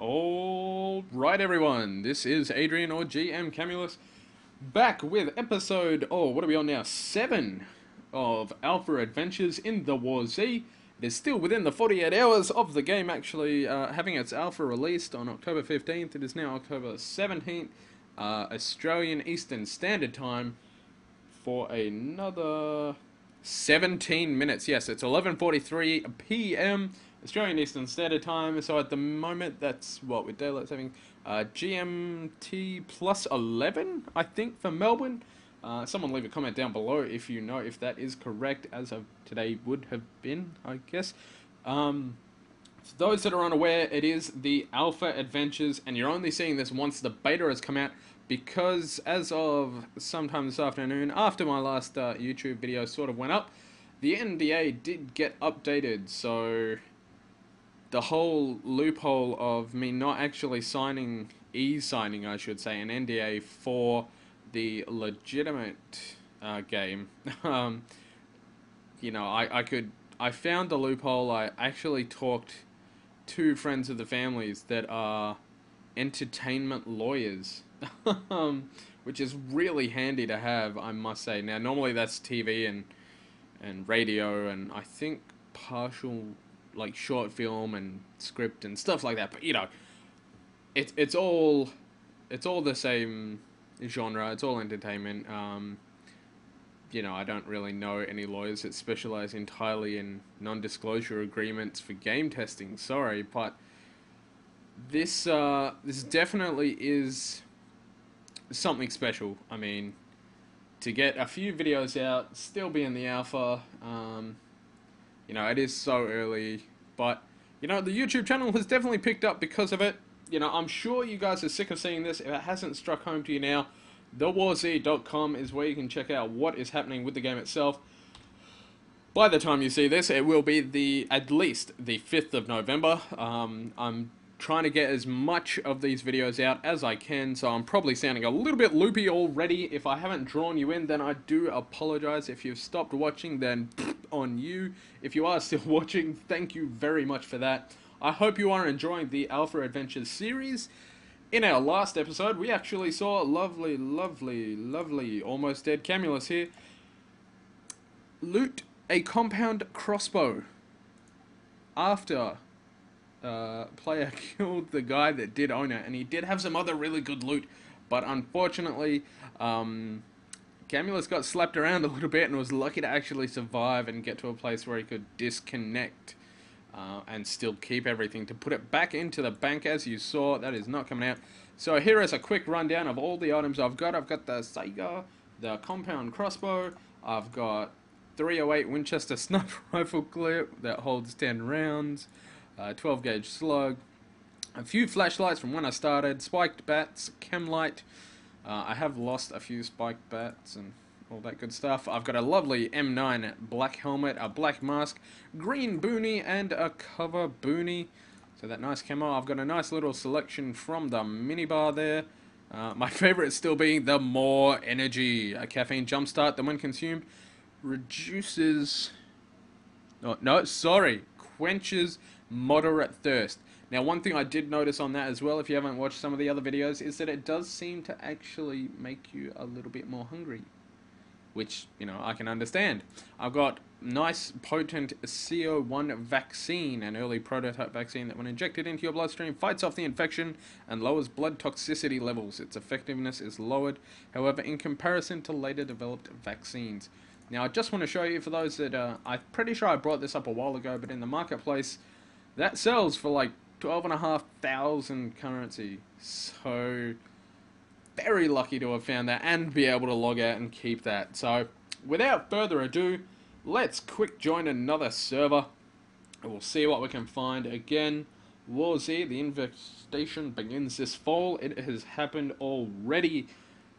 All right, everyone. This is Adrian or GMCamulos back with episode, what are we on now? 7 of Alpha Adventures in the WarZ. It is still within the 48 hours of the game actually having its alpha released on October 15th. It is now October 17th, Australian Eastern Standard Time for another 17 minutes. Yes, it's 11:43 p.m. Australian Eastern Standard Time. So at the moment, that's what with daylight saving. GMT plus 11, I think, for Melbourne. Someone leave a comment down below if you know if that is correct, as of today would have been, I guess. For those that are unaware, it is the Alpha Adventures, and you're only seeing this once the beta has come out, because as of sometime this afternoon, after my last YouTube video sort of went up, the NDA did get updated, so the whole loophole of me not actually signing, e-signing I should say, an NDA for the legitimate game, you know, I found the loophole. I actually talked to friends of the families that are entertainment lawyers, which is really handy to have, I must say. Now, normally that's TV and radio, and I think partial, like, short film and script and stuff like that, but you know, it's all the same genre. It's all entertainment. You know, I don't really know any lawyers that specialize entirely in non-disclosure agreements for game testing, sorry, but this definitely is something special. I mean, to get a few videos out, still be in the alpha, you know, it is so early, but, you know, the YouTube channel has definitely picked up because of it. You know, I'm sure you guys are sick of seeing this. If it hasn't struck home to you now, thewarz.com is where you can check out what is happening with the game itself. By the time you see this, it will be at least the 5th of November. I'm trying to get as much of these videos out as I can, so I'm probably sounding a little bit loopy already. If I haven't drawn you in, then I do apologize. If you've stopped watching, then on you. If you are still watching, thank you very much for that. I hope you are enjoying the Alpha Adventures series. In our last episode, we actually saw lovely, almost dead Camulus here loot a compound crossbow after player killed the guy that did own it, and he did have some other really good loot, but unfortunately Camulus got slapped around a little bit and was lucky to actually survive and get to a place where he could disconnect and still keep everything to put it back into the bank. As you saw, that is not coming out. So here is a quick rundown of all the items I've got. I've got the Sega, the compound crossbow, I've got 308 Winchester sniper rifle clip that holds 10 rounds, 12 gauge slug, a few flashlights from when I started, spiked bats, chem light. I have lost a few spiked bats and all that good stuff. I've got a lovely M9 black helmet, a black mask, green boonie, and a cover boonie. So that nice camo. I've got a nice little selection from the minibar there. My favorite still being the more energy. A caffeine jumpstart that when consumed reduces... quenches moderate thirst. Now, one thing I did notice on that as well, if you haven't watched some of the other videos, is that it does seem to actually make you a little bit more hungry, which, you know, I can understand. I've got nice potent CO1 vaccine, an early prototype vaccine that when injected into your bloodstream fights off the infection and lowers blood toxicity levels. Its effectiveness is lowered, however, in comparison to later developed vaccines. Now, I just want to show you, for those that, I'm pretty sure I brought this up a while ago, but in the marketplace, that sells for like 12,500 currency. So very lucky to have found that and be able to log out and keep that. So without further ado, let's quick join another server and we'll see what we can find. Again, WarZ, the infestation begins this fall. It has happened already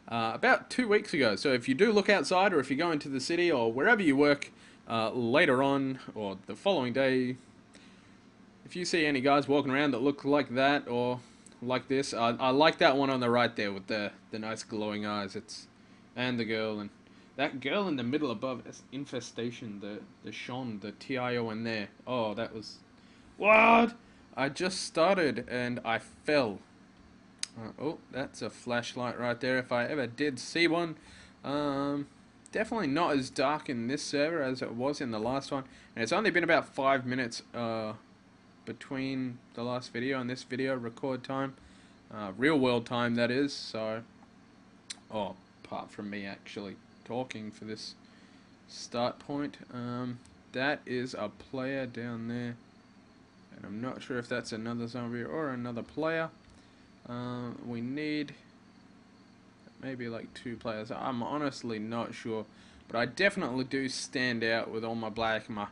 about 2 weeks ago. So if you do look outside, or if you go into the city or wherever you work later on or the following day, if you see any guys walking around that look like that or like this, I like that one on the right there with the nice glowing eyes. And the girl, and that girl in the middle above, infestation, the Sean, the TIO in there. Oh, that was what? I just started and I fell. Oh, that's a flashlight right there if I ever did see one. Um, Definitely not as dark in this server as it was in the last one. And it's only been about 5 minutes between the last video and this video record time. Real world time, that is. So, oh, apart from me actually talking for this start point. That is a player down there. And I'm not sure if that's another zombie or another player. We need maybe like 2 players. I'm honestly not sure. But I definitely do stand out with all my black, my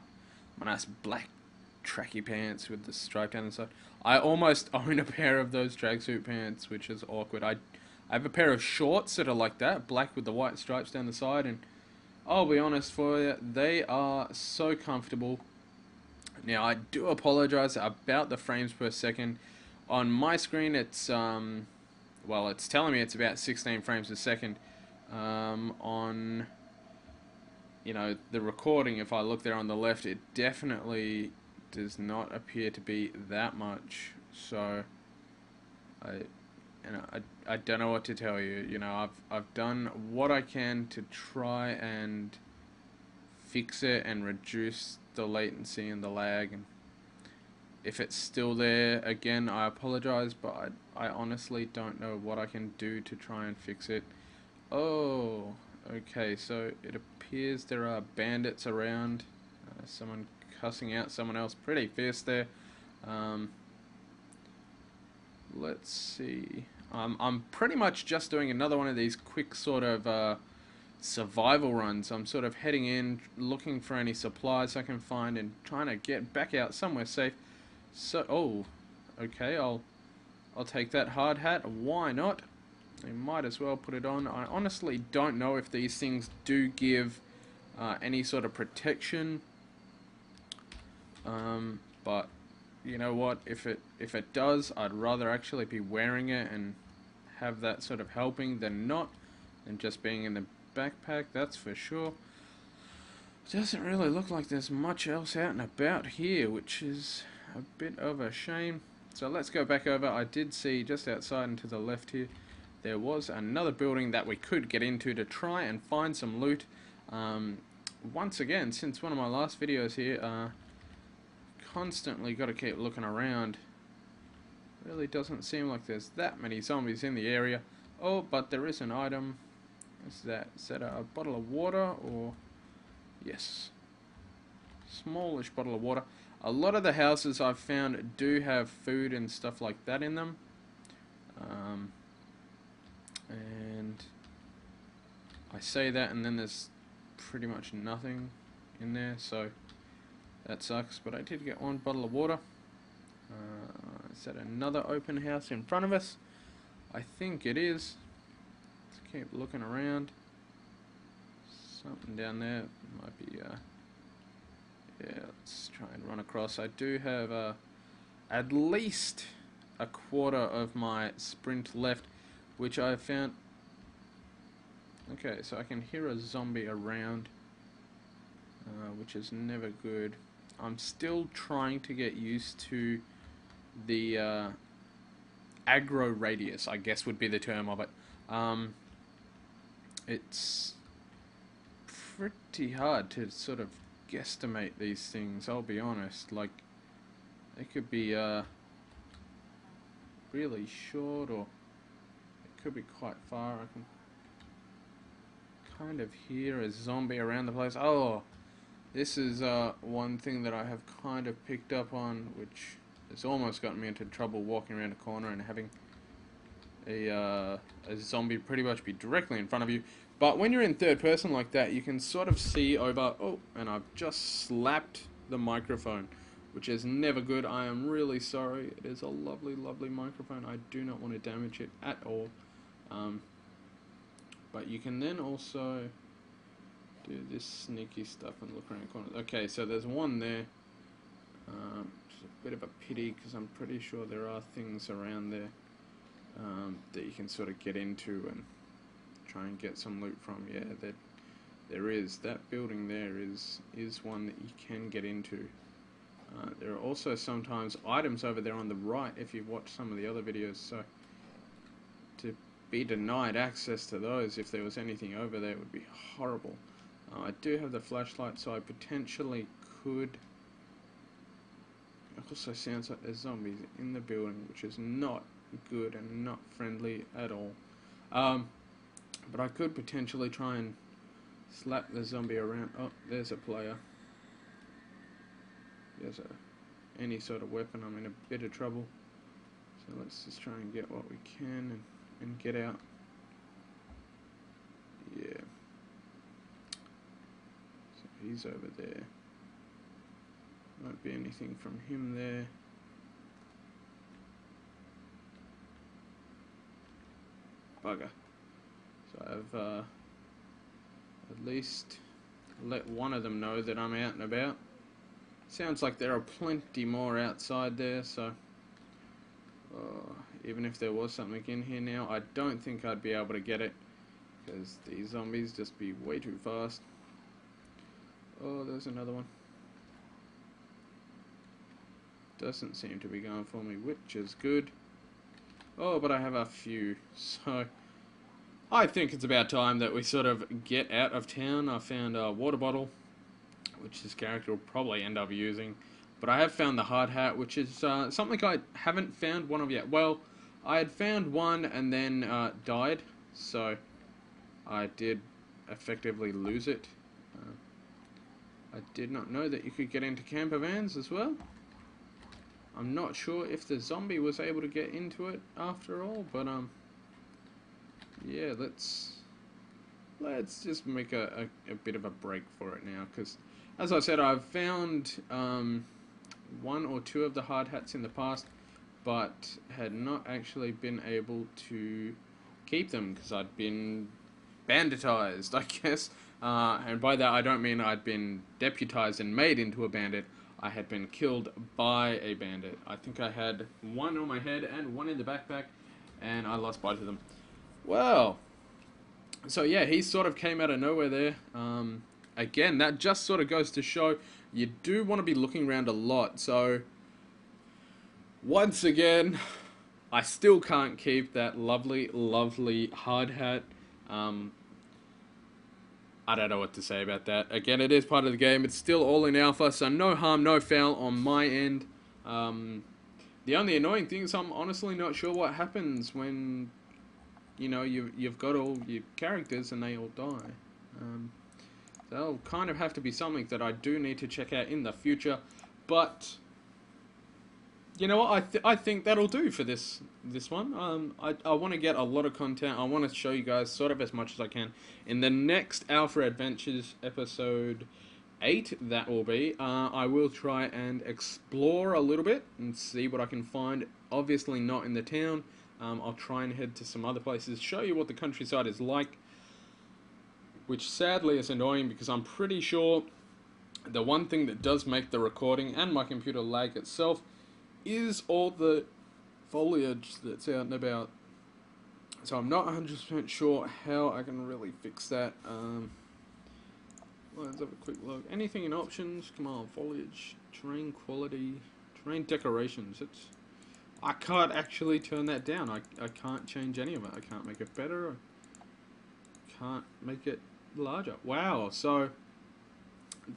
nice black tracky pants with the stripe down the side. I almost own a pair of those tracksuit pants, which is awkward. I have a pair of shorts that are like that, black with the white stripes down the side, and I'll be honest for you, they are so comfortable. Now, I do apologize about the frames per second. On my screen, it's well, it's telling me it's about 16 frames a second. On, you know, the recording, if I look there on the left, it definitely does not appear to be that much. So, I don't know what to tell you. You know, I've done what I can to try and fix it and reduce the latency and the lag, and if it's still there, again, I apologize, but I honestly don't know what I can do to try and fix it. Oh, okay, so it appears there are bandits around. Someone cussing out someone else pretty fierce there. Let's see. I'm pretty much just doing another one of these quick sort of survival runs. I'm sort of heading in, looking for any supplies I can find, and trying to get back out somewhere safe. So, oh, okay, I'll take that hard hat. Why not? I might as well put it on. I honestly don't know if these things do give any sort of protection. But you know what? If it does, I'd rather actually be wearing it and have that sort of helping than not, and just being in the backpack. That's for sure. Doesn't really look like there's much else out and about here, which is a bit of a shame. So let's go back over. I did see just outside and to the left here, there was another building that we could get into to try and find some loot. Once again, since one of my last videos here, constantly got to keep looking around. Really doesn't seem like there's that many zombies in the area. Oh, but there is an item. Is that a bottle of water or... Yes. Smallish bottle of water. A lot of the houses I've found do have food and stuff like that in them. And I say that and then there's pretty much nothing in there, so that sucks. But I did get one bottle of water. Is that another open house in front of us? I think it is. Let's keep looking around. Something down there might be, yeah, let's try and run across. I do have at least a quarter of my sprint left, which I found. Okay, so I can hear a zombie around, which is never good. I'm still trying to get used to the aggro radius, I guess would be the term of it. It's pretty hard to sort of guesstimate these things, I'll be honest. Like, they could be really short, or it could be quite far. I can kind of hear a zombie around the place. Oh, this is one thing that I have kind of picked up on, which has almost gotten me into trouble walking around a corner and having a zombie pretty much be directly in front of you. But when you're in third person like that, you can sort of see over... Oh, and I've just slapped the microphone, which is never good. I am really sorry. It is a lovely, lovely microphone. I do not want to damage it at all. But you can then also do this sneaky stuff and look around corners. Okay, so there's one there. It's a bit of a pity because I'm pretty sure there are things around there that you can sort of get into and try and get some loot from. Yeah, there is. That building there is one that you can get into. There are also sometimes items over there on the right if you've watched some of the other videos, so to be denied access to those if there was anything over there would be horrible. I do have the flashlight, so I potentially could. It also sounds like there's zombies in the building, which is not good and not friendly at all. But I could potentially try and slap the zombie around. Oh, there's a player. There's any sort of weapon. I'm in a bit of trouble. So let's just try and get what we can and get out. Yeah. So he's over there. Won't be anything from him there. Bugger. So I've at least let one of them know that I'm out and about. Sounds like there are plenty more outside there, so even if there was something in here now, I don't think I'd be able to get it, because these zombies just be way too fast. Oh, there's another one. Doesn't seem to be going for me, which is good. Oh, but I have a few, so I think it's about time that we sort of get out of town. I found a water bottle, which this character will probably end up using. But I have found the hard hat, which is something I haven't found one of yet. Well, I had found one and then died, so I did effectively lose it. I did not know that you could get into camper vans as well. I'm not sure if the zombie was able to get into it after all, but yeah, let's just make a bit of a break for it now, because as I said, I've found one or two of the hard hats in the past, but had not actually been able to keep them because I'd been banditized, I guess. And by that I don't mean I'd been deputized and made into a bandit. I had been killed by a bandit. I think I had one on my head and one in the backpack, and I lost both of them. Well, so yeah, he sort of came out of nowhere there. Again, that just sort of goes to show you do want to be looking around a lot. So once again, I still can't keep that lovely, lovely hard hat. I don't know what to say about that. Again, it is part of the game. It's still all in alpha, so no harm, no foul on my end. The only annoying thing is I'm honestly not sure what happens when, you know, you've got all your characters and they all die. That'll kind of have to be something that I do need to check out in the future. But you know what? I think that'll do for this one. I want to get a lot of content. I want to show you guys sort of as much as I can in the next Alpha Adventures episode 8. That will be. I will try and explore a little bit and see what I can find. Obviously not in the town. I'll try and head to some other places, show you what the countryside is like, which sadly is annoying because I'm pretty sure the one thing that does make the recording and my computer lag itself is all the foliage that's out and about. So I'm not 100% sure how I can really fix that. Let's have a quick look. Anything in options? Come on, foliage, terrain quality, terrain decorations. I can't actually turn that down. I can't change any of it. I can't make it better. I can't make it larger. Wow, so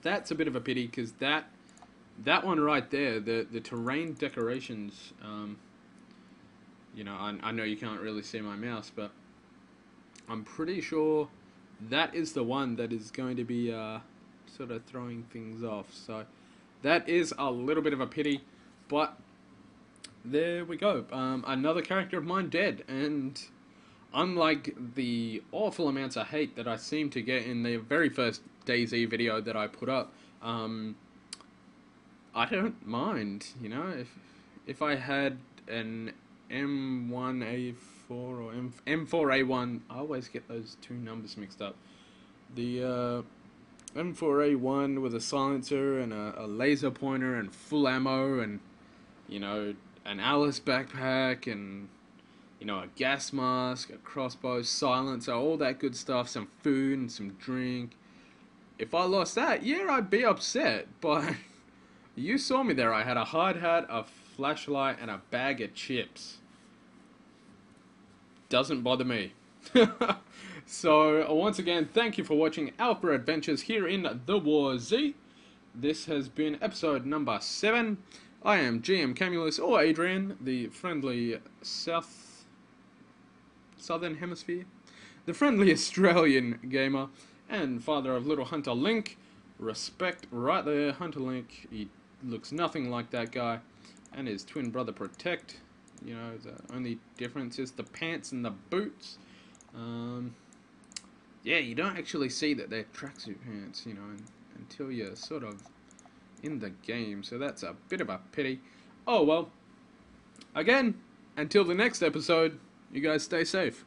that's a bit of a pity, because that one right there, the terrain decorations, you know, I know you can't really see my mouse, but I'm pretty sure that is the one that is going to be sort of throwing things off. So that is a little bit of a pity, but there we go. Another character of mine dead, and unlike the awful amounts of hate that I seem to get in the very first DayZ video that I put up, I don't mind, you know. If I had an M1A4 or M4A1, I always get those two numbers mixed up. The M4A1 with a silencer and a laser pointer and full ammo, and you know, an Alice backpack, and you know, a gas mask, a crossbow, silencer, all that good stuff, some food and some drink. If I lost that, yeah, I'd be upset, but You saw me there. I had a hard hat, a flashlight, and a bag of chips. Doesn't bother me. So, once again, thank you for watching Alpha Adventures here in The WarZ. This has been episode number 7. I am GMCamulos, or Adrian, the friendly Southern Hemisphere, the friendly Australian gamer, and father of little Hunter Link. Respect right there, Hunter Link. He looks nothing like that guy. And his twin brother Protect. You know, the only difference is the pants and the boots. Yeah, you don't actually see that they're tracksuit pants, you know, until you're sort of in the game, so that's a bit of a pity. Oh well, again, until the next episode, you guys stay safe.